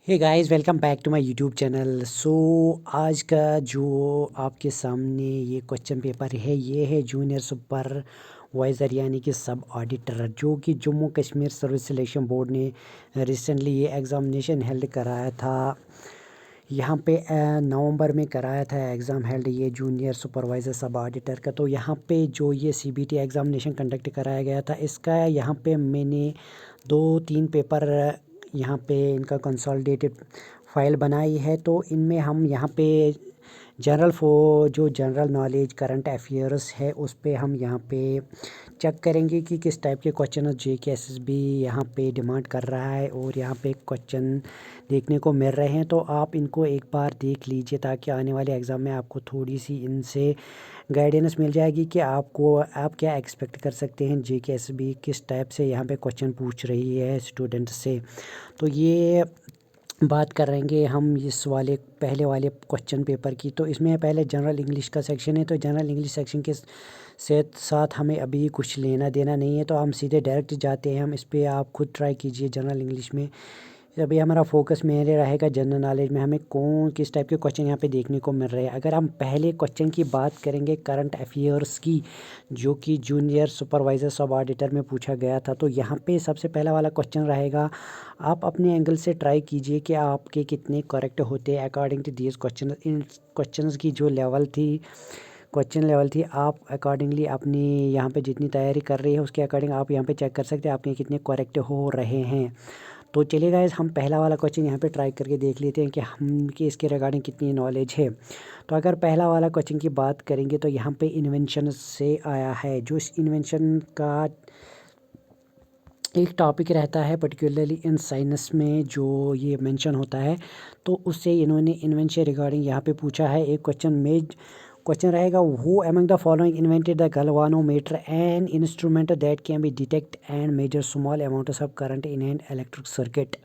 Hey guys, welcome back to my YouTube channel. आज का जो आपके सामने ये क्वेश्चन पेपर है, ये है जूनियर सुपरवाइज़र यानी कि सब ऑडिटर, जो कि Jammu Kashmir service selection board ने रिसेंटली ये एग्ज़ामिनेशन हेल्ड कराया था। यहाँ पे नवंबर में कराया था एग्ज़ाम हेल्ड ये जूनियर सुपरवाइज़र सब ऑडिटर का। तो यहाँ पे जो ये सीबीटी एग्ज़ामिनेशन कंडक्ट कराया गया था, इसका यहाँ पे मैंने 2-3 पेपर यहाँ पे इनका कंसोलिडेटेड फाइल बनाई है। तो इनमें हम यहाँ पे जो जनरल नॉलेज करंट अफेयर्स है, उस पे हम यहाँ पे चेक करेंगे कि किस टाइप के क्वेश्चन जेके एसएसबी यहाँ पे डिमांड कर रहा है और यहाँ पे क्वेश्चन देखने को मिल रहे हैं। तो आप इनको एक बार देख लीजिए ताकि आने वाले एग्ज़ाम में आपको थोड़ी सी इनसे गाइडेंस मिल जाएगी कि आप क्या एक्सपेक्ट कर सकते हैं। जेके एसएसबी किस टाइप से यहाँ पे क्वेश्चन पूछ रही है स्टूडेंट से। तो ये बात करेंगे हम इस वाले पहले वाले क्वेश्चन पेपर की। तो इसमें पहले जनरल इंग्लिश का सेक्शन है। तो जनरल इंग्लिश सेक्शन के साथ हमें अभी कुछ लेना देना नहीं है, तो हम सीधे डायरेक्ट जाते हैं। हम इस पे आप खुद ट्राई कीजिए जनरल इंग्लिश में। अभी हमारा फोकस मेरे रहेगा जनरल नॉलेज में, हमें कौन किस टाइप के क्वेश्चन यहाँ पे देखने को मिल रहे हैं। अगर हम पहले क्वेश्चन की बात करेंगे करंट अफेयर्स की, जो कि जूनियर सुपरवाइज़र सब ऑडिटर में पूछा गया था, तो यहाँ पे सबसे पहला वाला क्वेश्चन रहेगा। आप अपने एंगल से ट्राई कीजिए कि आपके कितने करेक्ट होते हैं अकॉर्डिंग टू दिस क्वेश्चन। इन क्वेश्चंस की जो क्वेश्चन लेवल थी, आप अकॉर्डिंगली अपनी यहाँ पे जितनी तैयारी कर रही है उसके अकॉर्डिंग आप यहाँ पे चेक कर सकते हैं आपके कितने करेक्ट हो रहे हैं। तो चलिए गाइस, हम पहला वाला क्वेश्चन यहाँ पे ट्राई करके देख लेते हैं कि हम कि इसके रिगार्डिंग कितनी नॉलेज है। तो अगर पहला वाला क्वेश्चन की बात करेंगे तो यहाँ पे इन्वेंशन से आया है। जो इस इन्वेंशन का एक टॉपिक रहता है पर्टिकुलरली इन साइंस में जो ये मेंशन होता है, तो उससे इन्होंने इन्वेंशन रिगार्डिंग यहाँ पे पूछा है। एक क्वेश्चन रहेगा, who among the following invented the galvanometer, an instrument that can be detect and measure small amounts of current in an electric circuit.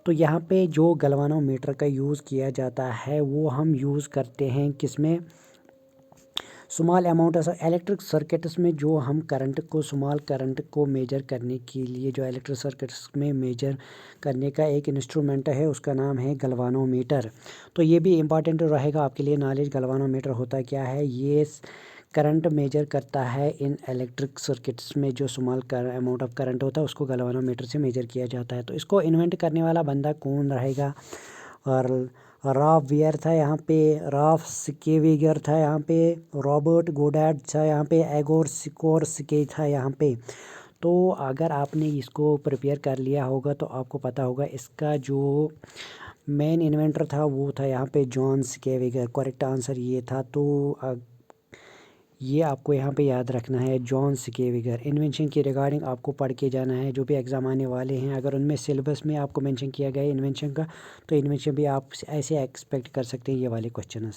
तो यहाँ पे जो गैल्वानोमीटर का यूज़ किया जाता है वो हम यूज़ करते हैं किसमें, स्मॉल अमाउंट इलेक्ट्रिक सर्किट्स में। जो हम स्मॉल करंट को मेजर करने के लिए जो इलेक्ट्रिक सर्किट्स में मेजर करने का एक इंस्ट्रूमेंट है, उसका नाम है गैल्वानोमीटर। तो ये भी इम्पॉर्टेंट रहेगा आपके लिए नॉलेज। गैल्वानोमीटर होता क्या है, ये करंट मेजर करता है इन इलेक्ट्रिक सर्किट्स में। जो स्मॉल अमाउंट ऑफ करंट होता है उसको गैल्वानोमीटर से मेजर किया जाता है। तो इसको इन्वेंट करने वाला बंदा कौन रहेगा, और राफ वेयर था यहाँ पे, राफ स्केविगर था यहाँ पे, रॉबर्ट गोडार्ड था यहाँ पे, एगोर सिकोर्स्की था यहाँ पे। तो अगर आपने इसको प्रिपेयर कर लिया होगा तो आपको पता होगा इसका जो मेन इन्वेंटर था वो था यहाँ पे जॉन स्केविगर। करेक्ट आंसर ये था। तो ये आपको यहाँ पे याद रखना है, जॉन स्केविगर। इन्वेंशन के रिगार्डिंग आपको पढ़ के जाना है जो भी एग्ज़ाम आने वाले हैं। अगर उनमें सिलेबस में आपको मेंशन किया गया है इन्वेंशन का, तो इन्वेंशन भी आप ऐसे एक्सपेक्ट कर सकते हैं ये वाले question.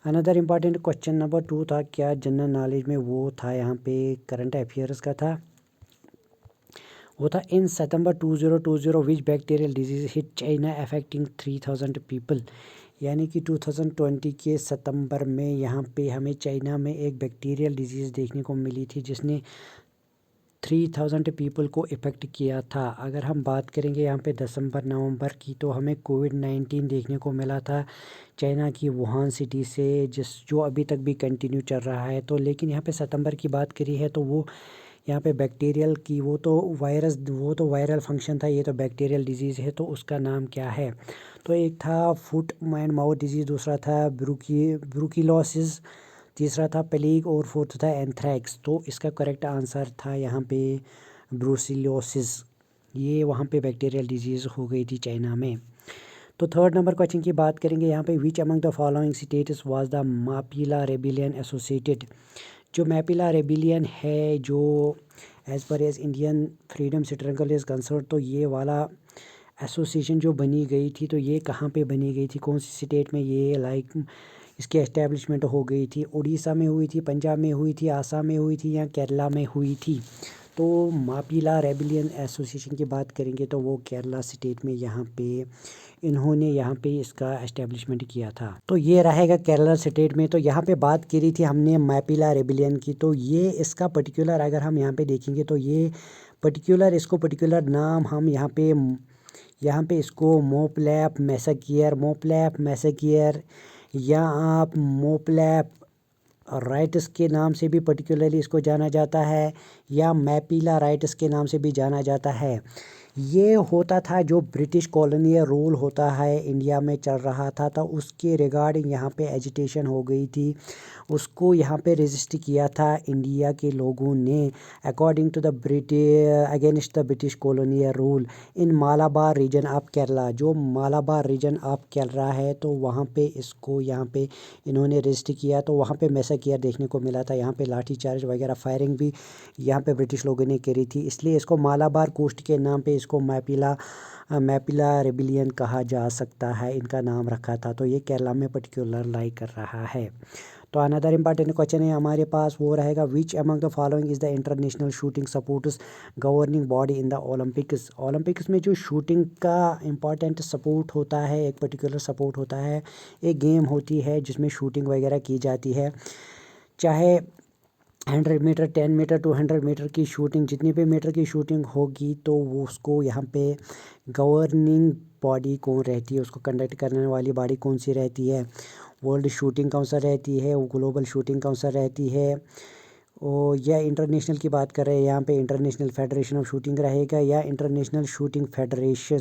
Another important question number 2 था क्या जनरल नॉलेज में, वो था यहाँ पे करंट अफेयर्स का था। वो था in September 2020 which bacterial disease hit China affecting 3000 people. यानी कि 2020 के सितंबर में यहाँ पे हमें चाइना में एक बैक्टीरियल डिजीज़ देखने को मिली थी जिसने 3000 पीपल को इफ़ेक्ट किया था। अगर हम बात करेंगे यहाँ पे नवंबर की, तो हमें कोविड-19 देखने को मिला था चाइना की वुहान सिटी से, जो अभी तक भी कंटिन्यू चल रहा है। तो लेकिन यहाँ पे सितंबर की बात करी है तो वो यहाँ पे बैक्टीरियल की, वो तो वायरल फंक्शन था, ये तो बैक्टीरियल डिजीज़ है। तो उसका नाम क्या है, तो एक था फुट एंड माउथ डिजीज़, दूसरा था ब्रूकिलोसिस, तीसरा था प्लेग और फोर्थ था एंथ्रैक्स। तो इसका करेक्ट आंसर था यहाँ पे ब्रूसिलोसिस। ये वहाँ पे बैक्टीरियल डिजीज़ हो गई थी चाइना में। तो थर्ड नंबर क्वेश्चन की बात करेंगे यहाँ पे, which among the following states was the Mappila rebellion associated. जो मैपिला रेबिलियन है, जो as per as Indian freedom struggle is concern, तो ये वाला एसोसिएशन जो बनी गई थी, तो ये कहाँ पे बनी गई थी, कौन सी स्टेट में ये इसकी एस्टेब्लिशमेंट हो गई थी। उड़ीसा में हुई थी, पंजाब में हुई थी, आसाम में हुई थी या केरला में हुई थी। तो मापीला रेबिलियन एसोसिएशन की बात करेंगे तो वो केरला स्टेट में यहाँ पे इन्होंने यहाँ पे इसका एस्टेब्लिशमेंट किया था। तो ये रहेगा केरला स्टेट में। तो यहाँ पे बात करी थी हमने मापीला रेबिलियन की, तो ये इसका पर्टिकुलर अगर हम यहाँ पे देखेंगे तो ये पर्टिकुलर नाम हम यहाँ पे यहाँ पे इसको मोपलैप मैसेकियर या आप मोपलैप राइट्स के नाम से भी पर्टिकुलरली इसको जाना जाता है, या मैपीला राइट्स के नाम से भी जाना जाता है। ये होता था जो ब्रिटिश कॉलोनियल रूल होता है इंडिया में चल रहा था, तो उसके रिगार्डिंग यहाँ पे एजिटेशन हो गई थी। उसको यहाँ पे रेजिस्ट किया था इंडिया के लोगों ने according to the against the British colonial rule in Malabar region of Kerala. जो मालाबार रीजन ऑफ केरला है, तो वहाँ पे इसको यहाँ पे इन्होंने रेजिस्ट किया, तो वहाँ पे मैसेकियर देखने को मिला था। यहाँ पे लाठी चार्ज वगैरह फायरिंग भी यहाँ पे ब्रिटिश लोगों ने करी थी, इसलिए इसको मालाबार कोस्ट के नाम पे इसको मैपिला रेबिलियन कहा जा सकता है, इनका नाम रखा था। तो ये केरला में पर्टिकुलर लाई कर रहा है। तो अनदर इम्पॉर्टेंट क्वेश्चन है हमारे पास, वो रहेगा विच among the following is the international shooting supports governing body in the Olympics. Olympics में जो शूटिंग का इम्पॉर्टेंट सपोर्ट होता है, एक पर्टिकुलर सपोर्ट होता है, एक गेम होती है जिसमें शूटिंग वगैरह की जाती है, चाहे 100 मीटर, 10 मीटर, 200 मीटर की शूटिंग, जितनी भी मीटर की शूटिंग होगी, तो वो उसको यहाँ पे गवर्निंग बॉडी कौन रहती है, उसको कंडक्ट करने वाली बॉडी कौन सी रहती है। वर्ल्ड शूटिंग काउंसिल रहती है, वो ग्लोबल शूटिंग काउंसिल रहती है, और या इंटरनेशनल की बात कर रहे हैं यहाँ पे इंटरनेशनल फेडरेशन ऑफ शूटिंग रहेगा, या international shooting federation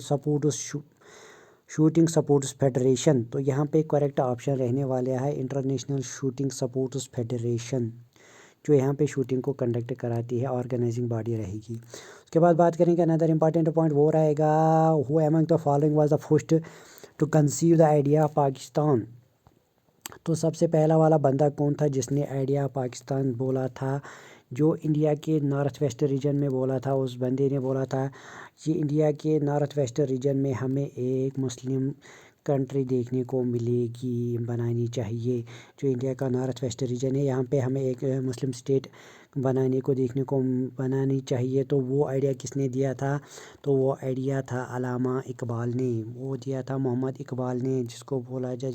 shooting supports federation. तो यहाँ पे करेक्ट ऑप्शन रहने वाले है इंटरनेशनल शूटिंग सपोर्ट्स फेडरेशन, जो यहाँ पे शूटिंग को कंडक्ट कराती है, ऑर्गेनाइजिंग बॉडी रहेगी। उसके बाद बात करेंगे अनदर इंपॉर्टेंट पॉइंट, वो रहेगा who among the following was the first to conceive the idea of Pakistan. तो सबसे पहला वाला बंदा कौन था जिसने आइडिया ऑफ पाकिस्तान बोला था, जो इंडिया के नॉर्थ वेस्ट रीजन में बोला था, उस बंदे ने बोला था कि इंडिया के नॉर्थ वेस्ट रीजन में हमें एक मुस्लिम कंट्री देखने को मिलेगी, बनानी चाहिए। जो इंडिया का नॉर्थ वेस्ट रीजन है, यहाँ पे हमें एक मुस्लिम स्टेट बनानी चाहिए। तो वो आइडिया किसने दिया था, तो वो आइडिया था अलामा इकबाल ने, वो दिया था मोहम्मद इकबाल ने, जिसको बोला जाए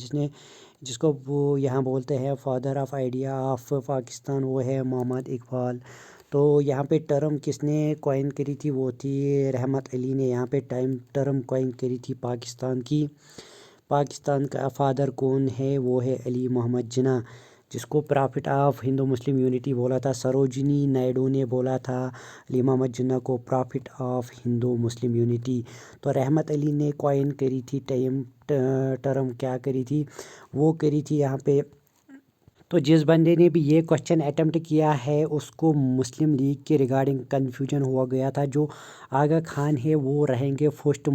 जिसको वो यहाँ बोलते हैं father of idea of Pakistan, वो है मोहम्मद इकबाल। तो यहाँ पे टर्म किसने कॉइन करी थी, वो थी रहमत अली ने यहाँ पे टर्म कॉइन करी थी पाकिस्तान की। पाकिस्तान का फादर कौन है, वो है अली मोहम्मद जिन्ना, जिसको profit of Hindu Muslim unity बोला था। सरोजिनी नायडू ने बोला था अली मोहम्मद जिन्ना को profit of Hindu Muslim unity. तो रहमत अली ने कॉइन करी थी टर्म क्या करी थी, वो करी थी यहाँ पे। तो जिस बंदे ने भी ये क्वेश्चन अटेम्प्ट किया है, उसको मुस्लिम लीग के रिगार्डिंग कन्फ्यूजन हुआ गया था। जो आगा खान है, वो रहेंगे first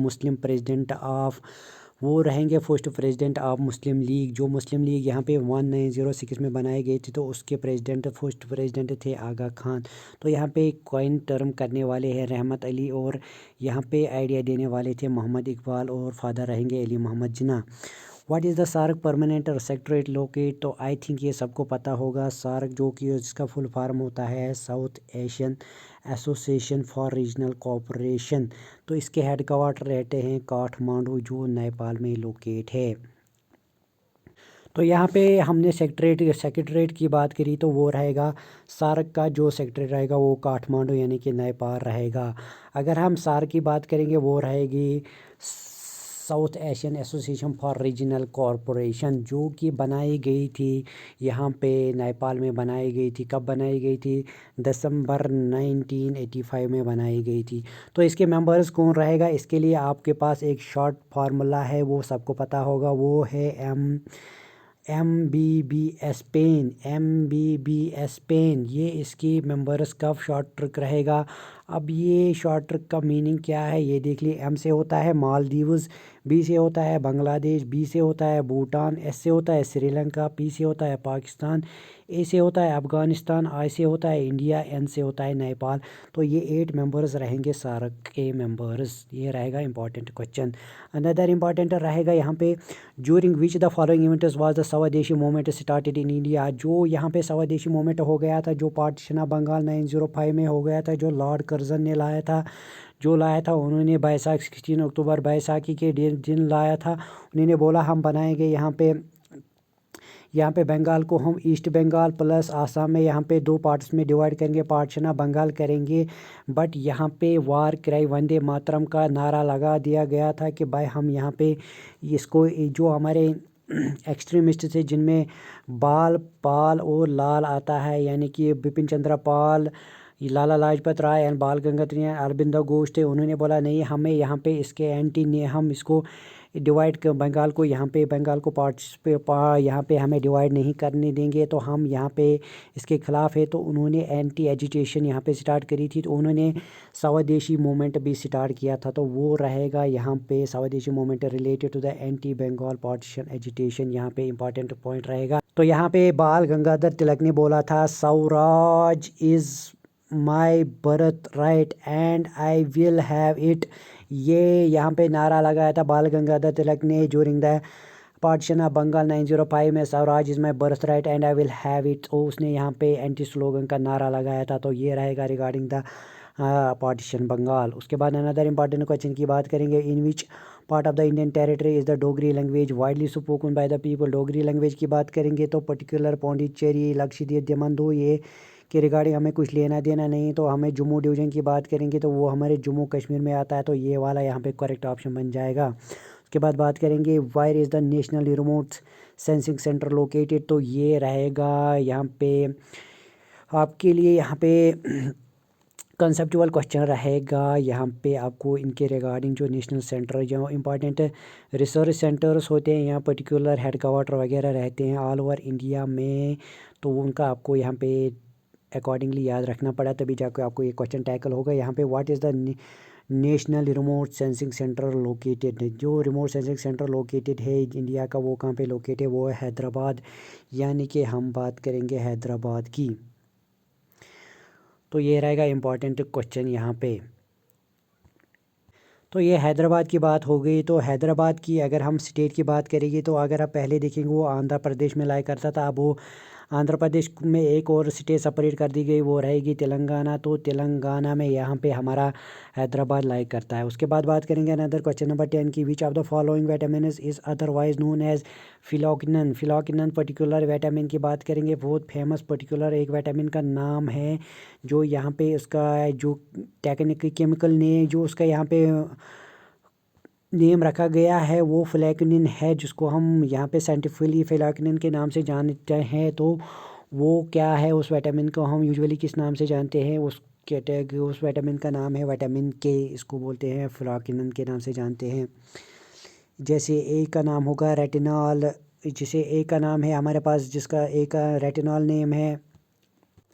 president of Muslim league. जो मुस्लिम लीग यहाँ पे 1906 में बनाई गई थी, तो उसके फर्स्ट प्रेसिडेंट थे आगा खान। तो यहाँ पे कॉइन टर्म करने वाले हैं रहमत अली, और यहाँ पे आइडिया देने वाले थे मोहम्मद इकबाल, और फादर रहेंगे Ali Mohammad Jinnah. What is the SAARC permanent secretariat locate, तो आई थिंक ये सबको पता होगा। सार्क जो कि जिसका फुल फॉर्म होता है south Asian association for regional cooperation. तो इसके हेड क्वार्टर रहते हैं काठमांडू, जो नेपाल में लोकेट है। तो यहाँ पे हमने सेक्रेटरीट की बात करी, तो वो रहेगा सार्क का जो सेक्रेटरी रहेगा वो काठमांडू यानी कि नेपाल रहेगा। अगर हम सार्क की बात करेंगे, वो रहेगी south Asian association for regional corporation, जो कि बनाई गई थी यहाँ पे नेपाल में बनाई गई थी। कब बनाई गई थी, दिसंबर 1985 में बनाई गई थी। तो इसके मेंबर्स कौन रहेगा, इसके लिए आपके पास एक शॉर्ट फार्मूला है, वो सबको पता होगा, वो है MBBS पेन। ये इसकी मेंबर्स का शॉर्ट ट्रिक रहेगा। अब ये शॉर्ट ट्रिक का मीनिंग क्या है, ये देख लिए। M से होता है मालदीव्स, B से होता है बांग्लादेश, B से होता है भूटान, S से होता है श्रीलंका, P से होता है पाकिस्तान, A से होता है अफ़गानिस्तान, I से होता है इंडिया, N से होता है नेपाल। तो ये 8 मेंबर्स रहेंगे सार्क के मेंबर्स। ये रहेगा इंपॉर्टेंट क्वेश्चन। अनदर इंपॉर्टेंट रहेगा यहाँ पे, during which the following events was the स्वदेशी मूवमेंट स्टार्टेड इन इंडिया। जो यहाँ पे स्वदेशी मूवमेंट हो गया था, जो पार्टीशन ऑफ बंगाल 1905 में हो गया था, जो लॉर्ड कर्जन ने लाया था, उन्होंने बैसाख 16 अक्टूबर बैसाखी के दिन लाया था। उन्होंने बोला हम बनाएंगे यहाँ पे यहाँ पे बंगाल को हम ईस्ट बंगाल प्लस आसाम में यहाँ पे 2 पार्ट्स में डिवाइड करेंगे, पार्टीशन बंगाल करेंगे। बट यहाँ पे वार क्राई वंदे मातरम का नारा लगा दिया गया था कि भाई हम यहाँ पे इसको जो हमारे एक्सट्रीमिस्ट थे जिनमें बाल पाल और लाल आता है, यानी कि बिपिन चंद्र पाल, लाला लाजपत राय एंड बाल गंगाधर अरविंदो घोष थे। उन्होंने बोला नहीं, हमें यहाँ पे इसके एंटी ने हम इसको डिवाइड कर बंगाल को यहाँ पे बंगाल को पार्ट्स पे यहाँ पे हमें डिवाइड नहीं करने देंगे, तो हम यहाँ पे इसके ख़िलाफ़ है। तो उन्होंने एंटी एजिटेशन यहाँ पे स्टार्ट करी थी। तो उन्होंने स्वदेशी मूवमेंट भी स्टार्ट किया था, तो वो रहेगा यहाँ पे Swadeshi movement related to the anti Bengal partition agitation, यहाँ पे इंपॉर्टेंट पॉइंट रहेगा। तो यहाँ पे बाल गंगाधर तिलक ने बोला था Swaraj is my birth right and I will have it. ये यहाँ पे नारा लगाया था बाल गंगाधर तिलक ने during the partition of Bengal 1905 में, Swaraj is my birth right and I will have it. तो उसने यहाँ पे एंटी स्लोगन का नारा लगाया था। तो ये रहेगा रिगार्डिंग द पार्टीशन बंगाल। उसके बाद अनदर इंपॉर्टेंट क्वेश्चन की बात करेंगे, in which part of the Indian territory is the Dogri language widely spoken by the people. Dogri language की बात करेंगे तो पर्टिकुलर पौंडीचेरी, लक्षद्वीप, दमन-दो ये के रिगार्डिंग हमें कुछ लेना देना नहीं। तो हमें जम्मू डिवीज़न की बात करेंगे तो वो हमारे जम्मू कश्मीर में आता है, तो ये वाला यहाँ पे करेक्ट ऑप्शन बन जाएगा। उसके बाद बात करेंगे where is the national remote sensing centre located. तो ये रहेगा यहाँ पे आपके लिए यहाँ पे कंसेप्चुअल क्वेश्चन रहेगा। यहाँ पे आपको इनके रिगार्डिंग जो नेशनल सेंटर जो इंपॉर्टेंट रिसर्च सेंटर्स होते हैं, यहाँ पर्टिकुलर हेडक्वार्टर वगैरह रहते हैं ऑल ओवर इंडिया में, तो उनका आपको यहाँ पे अकॉर्डिंगली याद रखना पड़ा, तभी जाकर आपको ये क्वेश्चन टैकल होगा। यहाँ पे what is the national remote sensing centre located. जो रिमोट सेंसिंग सेंटर लोकेटेड है इंडिया का वो कहाँ पे लोकेटेड है, वो है हैदराबाद, यानी कि हम बात करेंगे हैदराबाद की। तो ये रहेगा इम्पॉर्टेंट क्वेश्चन यहाँ पे। तो ये हैदराबाद की बात हो गई। तो हैदराबाद की अगर हम स्टेट की बात करेंगे तो अगर आप पहले देखेंगे वो आंध्र प्रदेश में लाया करता था, अब वो आंध्र प्रदेश में एक और स्टेट सेपरेट कर दी गई, वो रहेगी तेलंगाना। तो तेलंगाना में यहाँ पे हमारा हैदराबाद लाइक करता है। उसके बाद बात करेंगे अनदर क्वेश्चन नंबर 10 की, which of the following vitamin is otherwise known as phylloquinone. Phylloquinone particular vitamin की बात करेंगे, बहुत फेमस पर्टिकुलर एक विटामिन का नाम है, जो यहाँ पे उसका जो टेक्निकल केमिकल ने जो उसका यहाँ पे नेम रखा गया है वो फ्लैक्निन है, जिसको हम यहाँ पे साइंटिफिकली फ्लैक्निन के नाम से जानते हैं। तो वो क्या है, उस विटामिन को हम यूजुअली किस नाम से जानते हैं, उस कैटेगरी उस विटामिन का नाम है विटामिन के, इसको बोलते हैं फ्लैक्निन के नाम से जानते हैं। जैसे ए का नाम होगा रेटिनॉल, जैसे ए का नाम है हमारे पास जिसका ए का रेटिनॉल नेम है।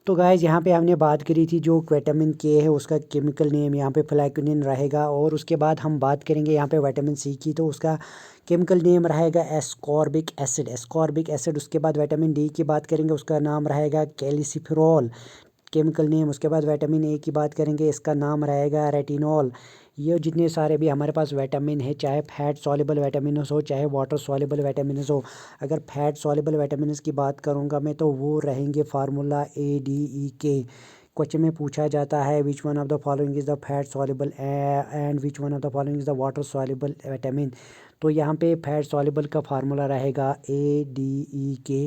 तो गाइज़ यहाँ पे हमने बात करी थी जो विटामिन के है उसका केमिकल नेम यहाँ पे फ्लैक्निन रहेगा। और उसके बाद हम बात करेंगे यहाँ पे विटामिन सी की, तो उसका केमिकल नेम रहेगा एस्कॉर्बिक एसिड, एस्कॉर्बिक एसिड। उसके बाद विटामिन डी की बात करेंगे, उसका नाम रहेगा कैल्सिफेरॉल, केमिकल नेम। उसके बाद विटामिन ए की बात करेंगे, इसका नाम रहेगा रेटिनॉल। ये जितने सारे भी हमारे पास विटामिन है, चाहे फैट सॉल्युबल विटामिनस हो चाहे वाटर सॉल्युबल विटामिनस हो, अगर फैट सॉल्युबल विटामिनस की बात करूँगा मैं तो वो रहेंगे फार्मूला ADE के। क्वेश्चन में पूछा जाता है विच one of the following is the fat soluble and which one of the following is the water soluble vitamin. तो यहाँ पे फैट सॉल्युबल का फार्मूला रहेगा ADE के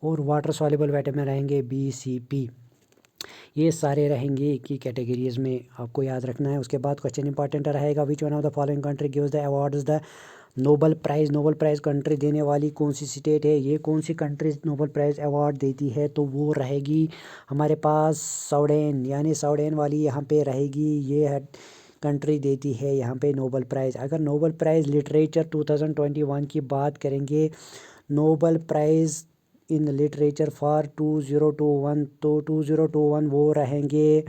और वाटर सॉल्युबल विटामिन रहेंगे BCP। ये सारे रहेंगे एक ही कैटेगरीज में, आपको याद रखना है। उसके बाद क्वेश्चन इंपॉर्टेंट रहेगा which one of the following country gives the awards the Nobel prize. Nobel prize country देने वाली कौन सी स्टेट है, ये कौन सी कंट्री नोबल प्राइज़ अवार्ड देती है, तो वो रहेगी हमारे पास स्वीडन, यानी स्वीडन वाली यहाँ पे रहेगी, ये है कंट्री देती है यहाँ पे नोबल प्राइज़। अगर नोबल प्राइज़ लिटरेचर 2021 की बात करेंगे, Nobel prize in literature for 2021, तो 2021 वो रहेंगे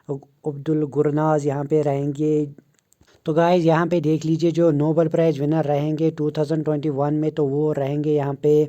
अब्दुल गुरनाज यहाँ पे रहेंगे। तो गाइज यहाँ पे देख लीजिए जो नोबल प्राइज़ विनर रहेंगे 2021 में, तो वो रहेंगे यहाँ पे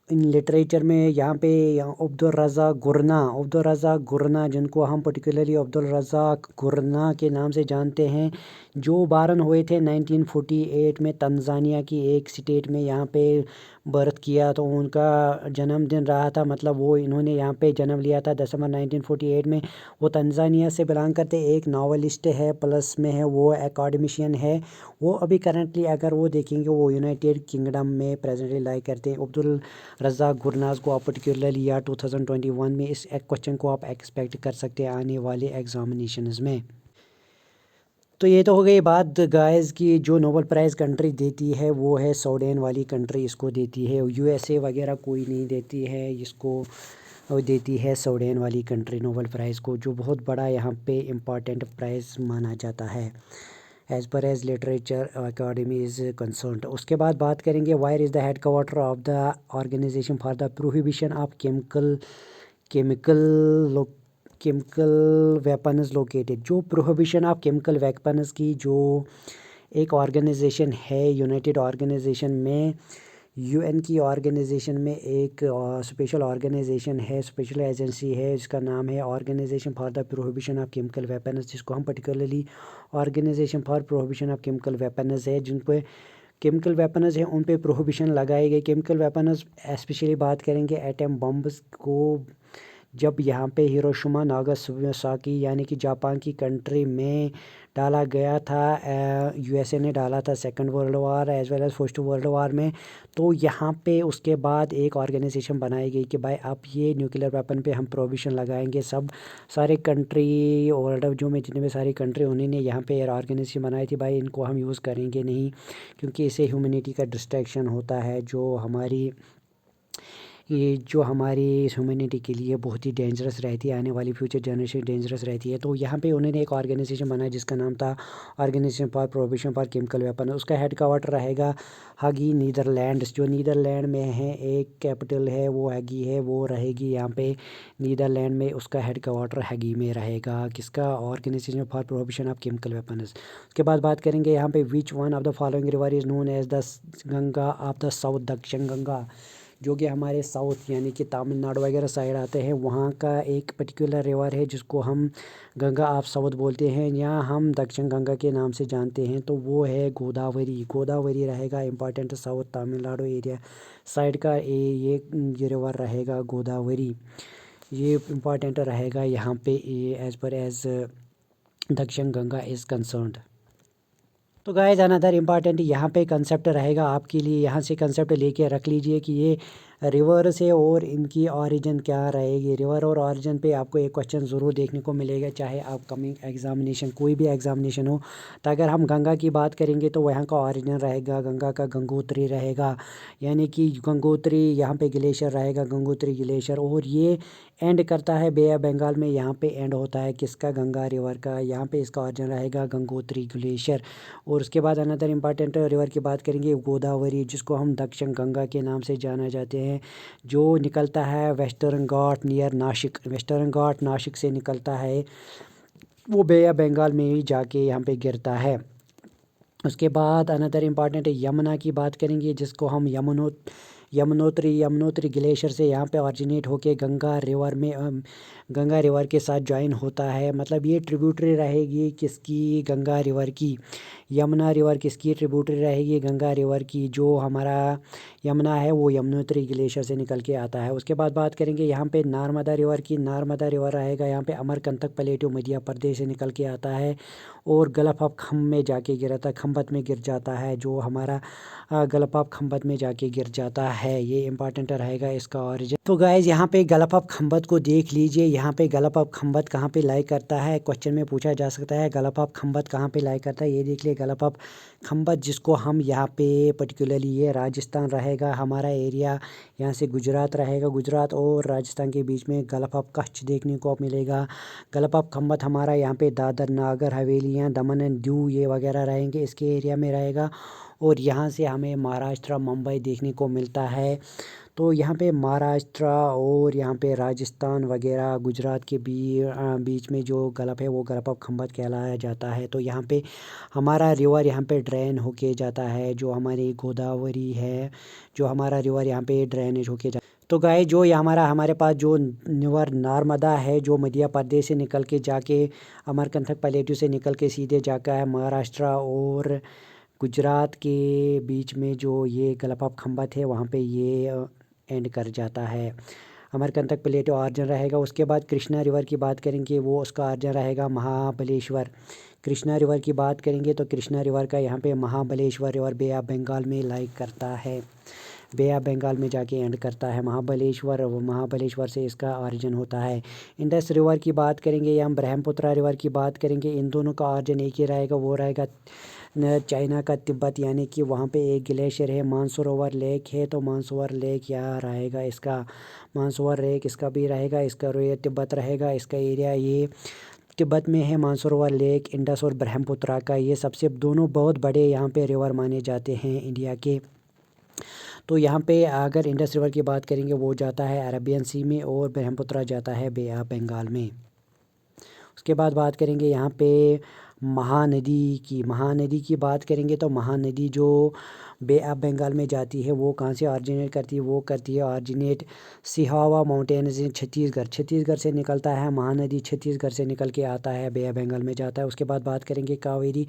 इन लिटरेचर में यहाँ पे अब्दुल रज़ाक गुरना, अब्दुल रज़ाक गुरना जिनको हम पर्टिकुलरली अब्दुल रज़ाक गुरना के नाम से जानते हैं, जो बारन हुए थे 1948 में तंजानिया की एक स्टेट में यहाँ पे बर्थ किया, तो उनका जन्मदिन रहा था, मतलब वो इन्होंने यहाँ पे जन्म लिया था दिसंबर 1948 में। वो तंजानिया से बिलोंग करते, एक नावलिस्ट है, प्लस में है वो एकेडमिशियन है। वो अभी करंटली अगर वो देखेंगे वो यूनाइटेड किंगडम में प्रेजेंटली लाइक करते हैं। अब्दुल रज़ाक गुरनाज को आप पर्टिकुलरली या 2021 में इस क्वेश्चन को आप एक्सपेक्ट कर सकते हैं आने वाले एग्जामिनेशंस में। तो ये तो हो गई बात गाइस की जो नोबेल प्राइज़ कंट्री देती है वो है सूडान वाली कंट्री इसको देती है, यूएसए वगैरह कोई नहीं देती है इसको, देती है सूडान वाली कंट्री नोबेल प्राइज़ को, जो बहुत बड़ा यहाँ पे इम्पॉर्टेंट प्राइज़ माना जाता है as per as literature academy is concerned. उसके बाद बात करेंगे where is the head quarter of the organisation for the prohibition of chemical weapons located. जो प्रोहिबिशन ऑफ केमिकल वेपन्स की जो एक ऑर्गेनाइजेशन है यूनाइटेड ऑर्गेनाइजेशन में, यूएन की ऑर्गेनाइजेशन में एक स्पेशल ऑर्गेनाइजेशन है, स्पेशल एजेंसी है, जिसका नाम है organisation for the prohibition of chemical weapons, जिसको हम particularly organisation for prohibition of chemical weapons है। जिन पे केमिकल वेपन्स हैं उन पे प्रोहिबिशन लगाए गए। केमिकल वेपन्स स्पेशली बात करेंगे एटम बम्ब्स को, जब यहाँ पे हिरोशिमा नागासाकी यानी कि जापान की कंट्री में डाला गया था, यूएसए ने डाला था second world war as well as first world war में। तो यहाँ पे उसके बाद एक ऑर्गेनाइजेशन बनाई गई कि भाई अब ये न्यूक्लियर वेपन पे हम प्रोहिबिशन लगाएंगे। सब सारे कंट्री वर्ल्ड जो में जितने भी सारी कंट्री उन्होंने यहाँ पे ऑर्गेनाइजेशन बनाई थी, भाई इनको हम यूज़ करेंगे नहीं क्योंकि इससे ह्यूमैनिटी का डिस्ट्रैक्शन होता है, जो हमारी ह्यूमैनिटी के लिए बहुत ही डेंजरस रहती है, आने वाली फ्यूचर जनरेशन डेंजरस रहती है। तो यहाँ पे उन्होंने एक ऑर्गेनाइजेशन बनाया जिसका नाम था organisation for prohibition for chemical weapon. उसका हेड क्वार्टर रहेगा हागी नीदरलैंड्स, जो नीदरलैंड में है। एक कैपिटल है वो हैगी है, वो रहेगी यहाँ पे नीदरलैंड में, उसका हेड क्वार्टर हैगी में रहेगा, किसका, organisation for prohibition of chemical weapons. उसके बाद बात करेंगे यहाँ पे which one of the following river is known as the Ganga of the south, दक्षिण गंगा, जो कि हमारे साउथ यानी कि तमिलनाडु वगैरह साइड आते हैं, वहाँ का एक पर्टिकुलर रिवर है जिसको हम गंगा ऑफ साउथ बोलते हैं, या हम दक्षिण गंगा के नाम से जानते हैं। तो वो है गोदावरी। गोदावरी रहेगा important south Tamil Nadu area side का, ये रिवर रहेगा गोदावरी, ये इम्पॉर्टेंट रहेगा यहाँ पे एज़ पर एज़ दक्षिण गंगा इज़ कंसर्न्ड। तो गाइस अनदर इम्पॉर्टेंट यहाँ पे कंसेप्ट रहेगा आपके लिए, यहाँ से कंसेप्ट लेके रख लीजिए कि ये रिवर से और इनकी ओरिजिन क्या रहेगी। रिवर और ओरिजिन पे आपको एक क्वेश्चन ज़रूर देखने को मिलेगा, चाहे आप कमिंग एग्जामिनेशन कोई भी एग्जामिनेशन हो। तो अगर हम गंगा की बात करेंगे तो वहाँ का ओरिजिन रहेगा गंगा का गंगोत्री रहेगा, यानी कि गंगोत्री यहाँ पे ग्लेशियर रहेगा, गंगोत्री ग्लेशियर, और ये एंड करता है बे ऑफ बंगाल में, यहाँ पे एंड होता है किसका, गंगा रिवर का, यहाँ पे इसका ओरिजिन रहेगा गंगोत्री ग्लेशियर। और उसके बाद अनदर इम्पॉर्टेंट रिवर की बात करेंगे गोदावरी, जिसको हम दक्षिण गंगा के नाम से जाना जाते हैं, जो निकलता है वेस्टर्न घाट नियर नासिक, वेस्टर्न घाट नासिक से निकलता है, वो बे ऑफ बंगाल में ही जाके यहाँ पे गिरता है। उसके बाद अनदर इम्पॉर्टेंट यमुना की बात करेंगे, जिसको हम यमुनोत्री ग्लेशियर से यहाँ पे ऑरिजिनेट होके गंगा रिवर में गंगा रिवर के साथ ज्वाइन होता है। मतलब ये ट्रिब्यूटरी रहेगी किसकी, गंगा रिवर की। यमुना रिवर किसकी ट्रिब्यूटरी रहेगी, गंगा रिवर की। जो हमारा यमुना है वो यमुनोत्री ग्लेशियर से निकल के आता है। उसके बाद बात करेंगे यहाँ पे नर्मदा रिवर की। नर्मदा रिवर रहेगा यहाँ पे अमरकंटक प्लेटू मध्य प्रदेश से निकल के आता है और गल्फ ऑफ खम में जाके गिरता है, खम्बत में गिर जाता है, जो हमारा गल्फ ऑफ खम्बत में जाके गिर जाता है। ये इंपॉर्टेंट रहेगा इसका ओरिजिन। तो गाइज यहाँ पे गल्फ ऑफ खम्बत को देख लीजिए, यहाँ पे गल्फ ऑफ खम्बत कहाँ पे लाई करता है, क्वेश्चन में पूछा जा सकता है गल्फ ऑफ खम्बत कहाँ पे लाई करता है। ये देख लिए गल्फ ऑफ खम्बत, जिसको हम यहाँ पे पर्टिकुलरली ये राजस्थान रहेगा हमारा एरिया, यहाँ से गुजरात रहेगा, गुजरात और राजस्थान के बीच में गल्फ ऑफ कच्छ देखने को मिलेगा। गल्फ ऑफ खम्बत हमारा यहाँ पे दादर नागर हवेलियाँ दमन एंड दीव ये वगैरह रहेंगे, इसके एरिया में रहेगा। और यहाँ से हमें महाराष्ट्र मुंबई देखने को मिलता है। तो यहाँ पे महाराष्ट्र और यहाँ पे राजस्थान वगैरह गुजरात के बीच में जो गल्फ है वो गल्फ ऑफ खम्बत कहलाया जाता है। तो यहाँ पे हमारा रिवर यहाँ पे ड्रेन होके जाता है, जो हमारी गोदावरी है, जो हमारा रिवर यहाँ पे ड्रेनेज होके तो गाय जो ये हमारे पास जो रिवर नर्मदा है जो मध्य प्रदेश से निकल के जाके अमरकंटक प्लेटू से निकल के सीधे जाकर है महाराष्ट्र और गुजरात के बीच में जो ये गलपाप खंबत है वहाँ पे ये एंड कर जाता है। अमरकंटक प्लेटो ऑरिजिन रहेगा। उसके बाद कृष्णा रिवर की बात करेंगे, वो उसका ऑरिजिन रहेगा महाबलेश्वर। कृष्णा रिवर की बात करेंगे तो कृष्णा रिवर का यहाँ पे Mahabaleshwar river bay of Bengal में लाइक करता है, बे ऑफ बंगाल में जाके एंड करता है महाबलेश्वर। महाबलेश्वर से इसका ऑरिजिन होता है। इंडस रिवर की बात करेंगे या हम ब्रह्मपुत्र रिवर की बात करेंगे, इन दोनों का ऑरिजिन एक ही रहेगा, वो रहेगा चाइना का तिब्बत, यानी कि वहाँ पे एक ग्लेशियर है मानसरोवर लेक है, तो मानसरोवर लेक यहाँ रहेगा इसका, मानसरोवर लेक इसका भी रहेगा, इसका ये तिब्बत रहेगा, इसका एरिया ये तिब्बत में है। मानसरोवर लेक इंडस और ब्रह्मपुत्र का ये सबसे दोनों बहुत बड़े यहाँ पे रिवर माने जाते हैं इंडिया के। तो यहाँ पे अगर इंडस रिवर की बात करेंगे वो जाता है अरेबियन सी में और ब्रह्मपुत्र जाता है बे ऑफ बंगाल में। उसके बाद बात करेंगे यहाँ पे महानदी की बात करेंगे तो महानदी जो बे ऑफ बंगाल में जाती है वो कहाँ से ऑरिजिनेट करती है, वो करती है originate Sihawa mountains in Chhattisgarh से निकलता है महानदी, छत्तीसगढ़ से निकल के आता है बे ऑफ बंगाल में जाता है। उसके बाद बात करेंगे कावेरी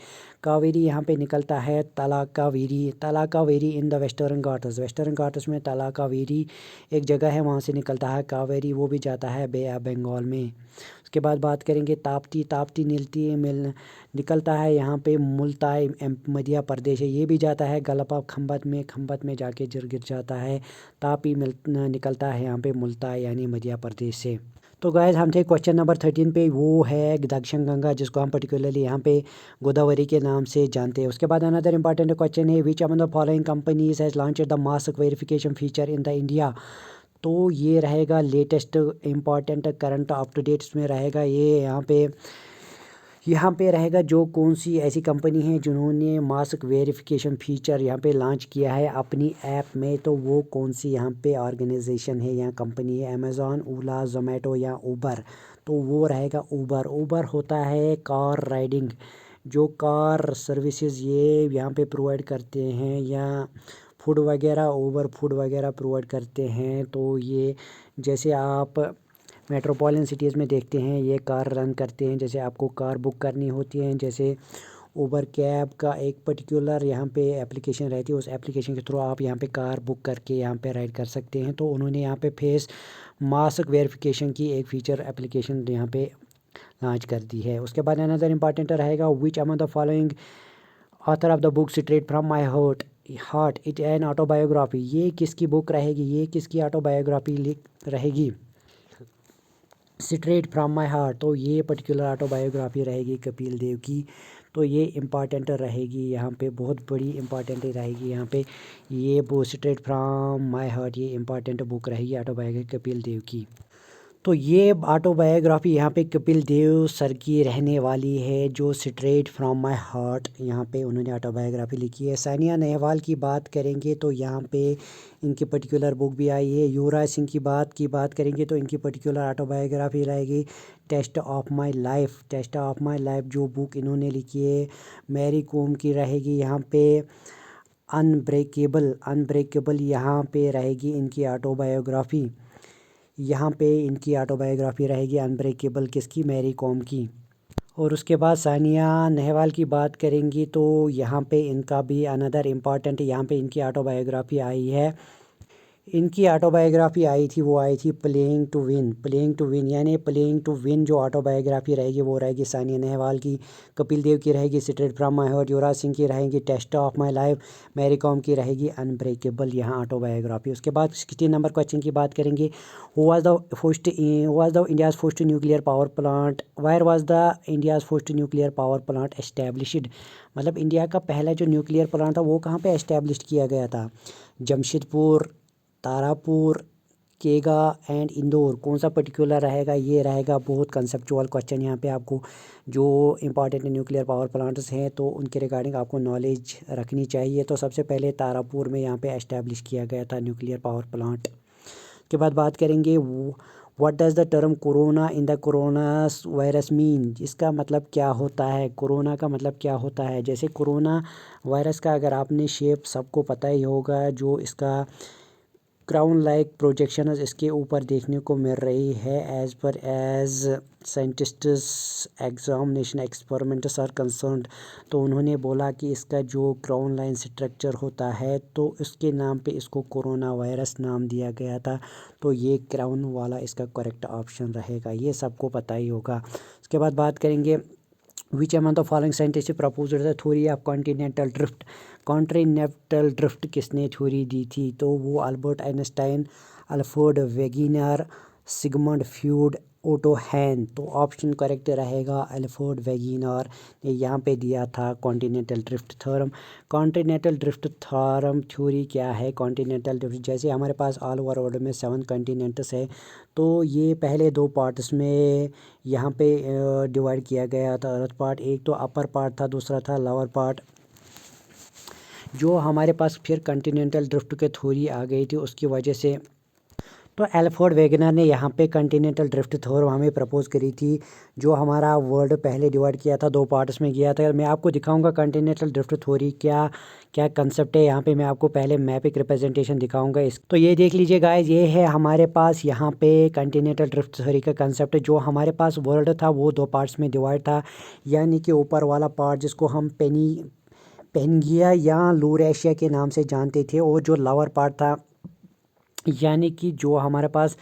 यहाँ पे निकलता है तलाकावेरी इन द वेस्टर्न घाट्स में तलाकावेरी एक जगह है, वहाँ से निकलता है कावेरी, वो भी जाता है बे ऑफ बंगाल में। उसके बाद बात करेंगे ताप्ती निकलता है यहाँ पे मुल्ताई मध्य प्रदेश है, ये भी जाता है गलपाप खंबत में जाके गिर जाता है। तापी निकलता है यहाँ पे मुल्ताई यानी मध्य प्रदेश से। तो गाइस हम थे क्वेश्चन नंबर 13 पे, वो है दक्षिण गंगा जिसको हम पर्टिकुलरली यहाँ पे गोदावरी के नाम से जानते हैं। उसके बाद अनदर इंपॉर्टेंट क्वेश्चन है which among the following companies has launched the mask verification feature in the India. तो ये रहेगा latest important current up to date में रहेगा ये। यहाँ पे रहेगा जो कौन सी ऐसी कंपनी है जिन्होंने मास्क वेरिफिकेशन फीचर यहाँ पे लॉन्च किया है अपनी ऐप में, तो वो कौन सी यहाँ पे ऑर्गेनाइजेशन है या कंपनी है, अमेज़ॉन, ओला, जोमेटो या ऊबर। तो वो रहेगा ऊबर होता है कार राइडिंग, जो कार सर्विसेज ये यहाँ पे प्रोवाइड करते हैं, या फूड वगैरह ऊबर फूड वगैरह प्रोवाइड करते हैं। तो ये जैसे आप मेट्रोपॉलिटन सिटीज़ में देखते हैं ये कार रन करते हैं, जैसे आपको कार बुक करनी होती है, जैसे ऊबर कैब का एक पर्टिकुलर यहाँ पे एप्लीकेशन रहती है, उस एप्लीकेशन के थ्रू आप यहाँ पे कार बुक करके यहाँ पे राइड कर सकते हैं। तो उन्होंने यहाँ पे फेस मास्क वेरिफिकेशन की एक फीचर एप्लीकेशन यहाँ पे लॉन्च कर दी है। उसके बाद अनदर इंपॉर्टेंट रहेगा विच among the following author of the book straight from my heart it an autobiography, ये किसकी बुक रहेगी, ये किसकी ऑटोबायोग्राफी रहेगी, स्ट्रेट फ्रॉम माई हार्ट। तो ये पर्टिकुलर ऑटोबायोग्राफी रहेगी कपिल देव की। तो ये इम्पॉर्टेंट रहेगी यहाँ पे, बहुत बड़ी इम्पॉर्टेंट रहेगी यहाँ पे, ये वो स्ट्रेट फ्रॉम माई हार्ट ये इम्पॉर्टेंट बुक रहेगी ऑटोबायोग्राफी कपिल देव की। तो ये ऑटोबायोग्राफी यहाँ पे कपिल देव सर की रहने वाली है, जो स्ट्रेट फ्रॉम माय हार्ट यहाँ पे उन्होंने ऑटोबायोग्राफी लिखी है। सानिया नेहवाल की बात करेंगे तो यहाँ पे इनकी पर्टिकुलर बुक भी आई है। युवराज सिंह की बात करेंगे तो इनकी पर्टिकुलर ऑटोबायोग्राफी रहेगी टेस्ट ऑफ माई लाइफ जो बुक इन्होंने लिखी है। मैरी कॉम की रहेगी यहाँ पे अनब्रेकेबल यहाँ पे रहेगी इनकी ऑटोबायोग्राफी, यहाँ पे इनकी ऑटोबायोग्राफी रहेगी अनब्रेकेबल किसकी, मैरी कॉम की। और उसके बाद सानिया नेहवाल की बात करेंगी तो यहाँ पे इनका भी अनदर इम्पॉर्टेंट यहाँ पे इनकी ऑटोबायोग्राफी आई है। इनकी ऑटोबायोग्राफी आई थी वो आई थी प्लेइंग टू विन यानी प्लेइंग टू विन जो ऑटोबायोग्राफी रहेगी वो रहेगी सानिया नेहवाल की। कपिल देव की रहेगी straight from my heart, Yuvraj Singh की रहेगी test of my life, Mary Kom की रहेगी अनब्रेकेबल यहाँ ऑटोबायोग्राफी। उसके बाद 16 नंबर क्वेश्चन की बात करेंगे who was the India's first nuclear power plant, where was the India's first nuclear power plant established. मतलब इंडिया का पहला जो न्यूक्लियर प्लांट था वो कहाँ पे एस्टैब्लिश किया गया था, जमशेदपुर, तारापुर, केगा एंड इंदौर, कौन सा पर्टिकुलर रहेगा, ये रहेगा बहुत कंसेप्चुअल क्वेश्चन यहाँ पे आपको। जो इंपॉर्टेंट न्यूक्लियर पावर प्लांट्स हैं तो उनके रिगार्डिंग आपको नॉलेज रखनी चाहिए। तो सबसे पहले तारापुर में यहाँ पे एस्टैब्लिश किया गया था न्यूक्लियर पावर प्लांट। के बाद बात करेंगे what does the term corona in the corona virus mean, इसका मतलब क्या होता है, कोरोना का मतलब क्या होता है। जैसे कोरोना वायरस का अगर आपने शेप सबको पता ही होगा, जो इसका क्राउन लाइक प्रोजेक्शन इसके ऊपर देखने को मिल रही है as per as scientists examination experiments are concerned. तो उन्होंने बोला कि इसका जो क्राउन लाइन स्ट्रक्चर होता है तो इसके नाम पे इसको कोरोना वायरस नाम दिया गया था। तो ये क्राउन वाला इसका करेक्ट ऑप्शन रहेगा, ये सबको पता ही होगा। उसके बाद बात करेंगे which among the following scientist proposed the theory of continental drift. Continental drift किसने थ्योरी दी थी? तो वो Albert Einstein, Alfred Wegener, Sigmund Freud, Otto Hahn. तो ऑप्शन करेक्ट रहेगा अल्फ्रेड वेगनर ने यहाँ पे दिया था continental drift theorem. Continental drift theorem theory क्या है? कॉन्टिनेंटल ड्रिफ्ट जैसे हमारे पास ऑल ओवर वर्ल्ड में 7 कॉन्टिनेंट्स है, तो ये पहले 2 पार्ट्स में यहाँ पे डिवाइड किया गया था। अर्थ पार्ट, एक तो अपर पार्ट था, दूसरा था लोअर पार्ट। जो हमारे पास फिर कॉन्टिनेंटल ड्रिफ्ट के थ्योरी आ गई थी उसकी वजह से तो अल्फ्रेड वेगनर ने यहाँ पे कॉन्टिनेंटल ड्रिफ्ट थ्योरम हमें प्रपोज करी थी। जो हमारा वर्ल्ड पहले डिवाइड किया था 2 पार्ट्स में किया था। मैं आपको दिखाऊंगा कॉन्टिनेंटल ड्रिफ्ट थ्योरी क्या क्या कंसेप्ट है। यहाँ पे मैं आपको पहले मैपिक रिप्रेजेंटेशन दिखाऊंगा इस। तो ये देख लीजिए गाइज, ये है हमारे पास यहाँ पे कॉन्टिनेंटल ड्रिफ्ट थ्योरी का कंसेप्ट। जो हमारे पास वर्ल्ड था वो 2 पार्ट्स में डिवाइड था, यानी कि ऊपर वाला पार्ट जिसको हम पेनिंगिया या लूरेशिया के नाम से जानते थे, और जो लोअर पार्ट था यानी कि जो हमारे पास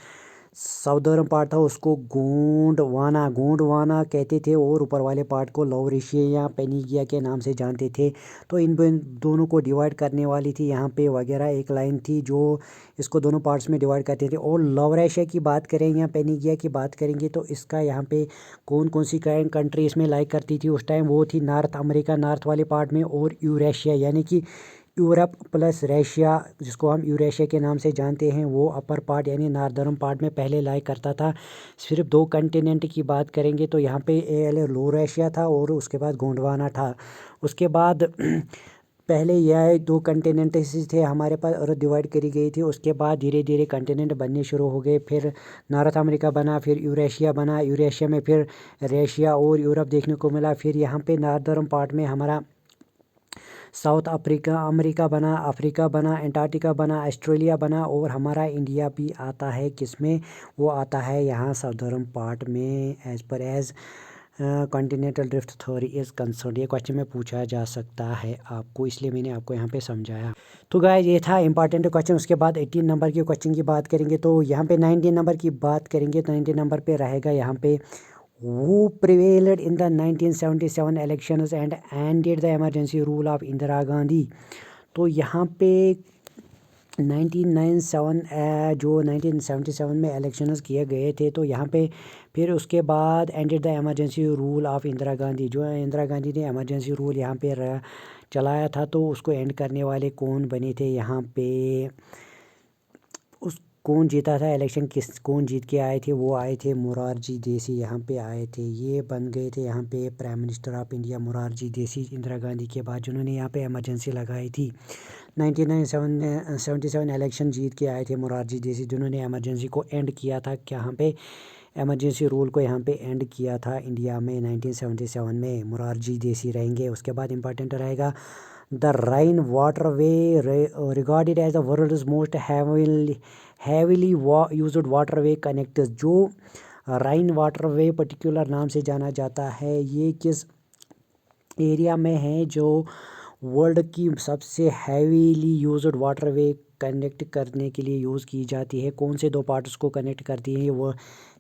साउदर्न पार्ट था उसको गोंडवाना कहते थे, और ऊपर वाले पार्ट को लौरेशिया या पेनिगिया के नाम से जानते थे। तो इन दोनों को डिवाइड करने वाली थी यहाँ पे वगैरह एक लाइन थी जो इसको दोनों पार्ट्स में डिवाइड करते थे। और लौरेशिया की बात करें या पेनिगिया की बात करेंगे तो इसका यहाँ पे कौन कौन सी कंट्री इसमें लाइक करती थी उस टाइम? वो थी नॉर्थ अमेरिका नॉर्थ वाले पार्ट में, और यूरेशिया यानी कि यूरोप प्लस रशिया जिसको हम यूरेशिया के नाम से जानते हैं, वो अपर पार्ट यानी नॉर्दर्न पार्ट में पहले लाई करता था। सिर्फ 2 कंटिनेंट की बात करेंगे तो यहाँ पे लौरेशिया था और उसके बाद गोंडवाना था। उसके बाद पहले यह 2 कंटिनेंट थे हमारे पास और डिवाइड करी गई थी। उसके बाद धीरे धीरे कंटिनेंट बनने शुरू हो गए, फिर नॉर्थ अमेरिका बना, फिर यूरेशिया बना, यूरेशिया में फिर रशिया और यूरोप देखने को मिला। फिर यहाँ पे नॉर्दर्न पार्ट में हमारा साउथ अमेरिका बना, अफ्रीका बना, एंटार्क्टिका बना, ऑस्ट्रेलिया बना, और हमारा इंडिया भी आता है किसमें? वो आता है यहाँ साउदर्न पार्ट में as per as continental drift theory is concern. ये क्वेश्चन में पूछा जा सकता है आपको, इसलिए मैंने आपको यहाँ पे समझाया। तो गाइस ये था इंपॉर्टेंट क्वेश्चन। उसके बाद 18 नंबर के क्वेश्चन की बात करेंगे तो यहाँ पे 19 नंबर की बात करेंगे तो 19 नंबर पे रहेगा यहाँ पे who prevailed in the 1977 elections and ended the emergency rule of Indira Gandhi. तो यहाँ पे 1997 जो 1977 में इलेक्शंस किए गए थे, तो यहाँ पे फिर उसके बाद ended the emergency rule of Indira Gandhi. जो इंदिरा गांधी ने इमरजेंसी रूल यहाँ पे चलाया था, तो उसको एंड करने वाले कौन बने थे यहाँ पे? उस कौन जीता था इलेक्शन, कौन जीत के आए थे? वो आए थे मोरारजी देसाई, यहाँ पे आए थे। ये बन गए थे यहाँ पे prime minister of India Morarji Desai Indira Gandhi के बाद, जिन्होंने यहाँ पे इमरजेंसी लगाई थी। 1977 इलेक्शन जीत के आए थे मोरारजी देसाई, जिन्होंने इमरजेंसी को एंड किया था। यहाँ पे इमरजेंसी रूल को यहाँ पे एंड किया था इंडिया में 1977 में, मोरारजी देसाई रहेंगे। उसके बाद इंपॉर्टेंट रहेगा the Rhine water way regarded as the world's most heavily used water way connect. जो राइन वाटर वे पर्टिकुलर नाम से जाना जाता है, ये किस एरिया में है? जो वर्ल्ड की सबसे heavily used water way connect करने के लिए यूज़ की जाती है। कौन से 2 पार्ट्स को कनेक्ट करती है? वो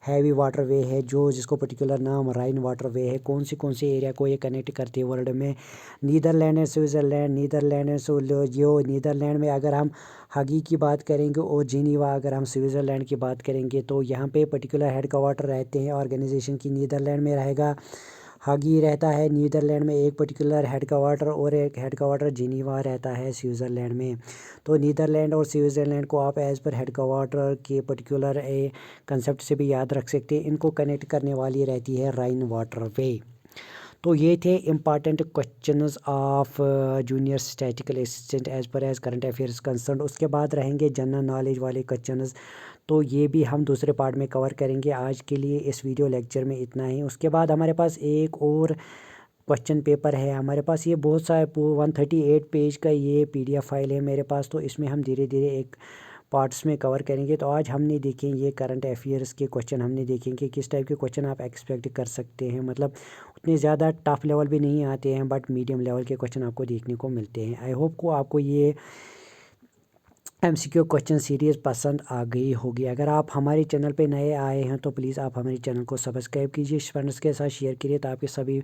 हैवी वाटर वे है जो जिसको पर्टिकुलर नाम राइन वाटर वे है। कौन से एरिया को ये कनेक्ट करती है वर्ल्ड में? Netherland and Switzerland. Netherland and जो नीदरलैंड में अगर हम हागी की बात करेंगे और जिनीवा अगर हम स्विट्ज़रलैंड की बात करेंगे, तो यहाँ पे पर्टिकुलर हेड क्वार्टर रहते हैं ऑर्गेनाइजेशन की। नीदरलैंड में रहेगा हागी रहता है नीदरलैंड में एक पर्टिकुलर हेड क्वार्टर, और एक हेड क्वार्टर जिनीवा रहता है स्विट्ज़रलैंड में। तो नीदरलैंड और स्विट्ज़रलैंड को आप एज़ पर हेड क्वार्टर के पर्टिकुलर कंसेप्ट से भी याद रख सकते हैं। इनको कनेक्ट करने वाली रहती है राइन वाटर वे। तो ये थे important questions of junior statistical assistant as per as current affairs concern. उसके बाद रहेंगे जनरल नॉलेज वाले क्वेश्चंस, तो ये भी हम दूसरे पार्ट में कवर करेंगे। आज के लिए इस वीडियो लेक्चर में इतना ही। उसके बाद हमारे पास एक और क्वेश्चन पेपर है हमारे पास, ये बहुत सा 138 पेज का ये PDF फाइल है मेरे पास। तो इसमें हम धीरे धीरे एक पार्ट्स में कवर करेंगे। तो आज हमने देखें ये करंट अफेयर्स के क्वेश्चन हमने देखेंगे किस टाइप के क्वेश्चन आप एक्सपेक्ट कर सकते हैं। मतलब उतने ज़्यादा टफ लेवल भी नहीं आते हैं बट मीडियम लेवल के क्वेश्चन आपको देखने को मिलते हैं। आई होप को आपको ये MCQ क्वेश्चन सीरीज़ पसंद आ गई होगी। अगर आप हमारे चैनल पे नए आए हैं तो प्लीज़ आप हमारे चैनल को सब्सक्राइब कीजिए, फ्रेंड्स के साथ शेयर करिए ताकि सभी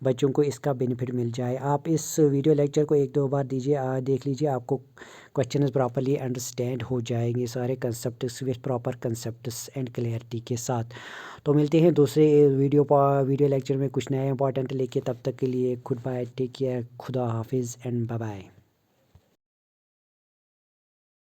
बच्चों को इसका बेनिफिट मिल जाए। आप इस वीडियो लेक्चर को 1-2 बार दीजिए, देख लीजिए, आपको क्वेश्चन प्रॉपरली अंडरस्टैंड हो जाएंगे सारे concepts with proper concepts and clarity के साथ। तो मिलते हैं दूसरे वीडियो लेक्चर में कुछ नया इंपॉर्टेंट लेके। तब तक के लिए गुड बाय, टेक केयर, खुदा हाफिज़ एंड बाय बाय।